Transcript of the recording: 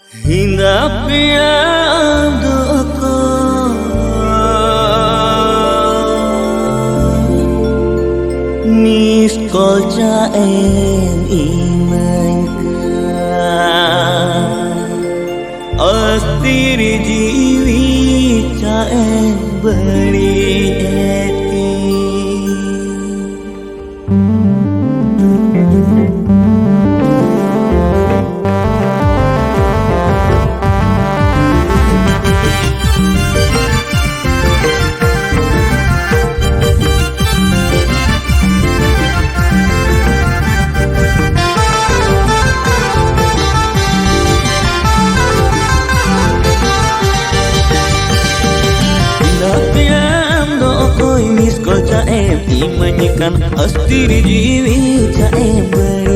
Hingga piadaku miskol Chak emanj astiri jiwi Chak beri eti miskol Chak emanj astiri jiwi Chak beri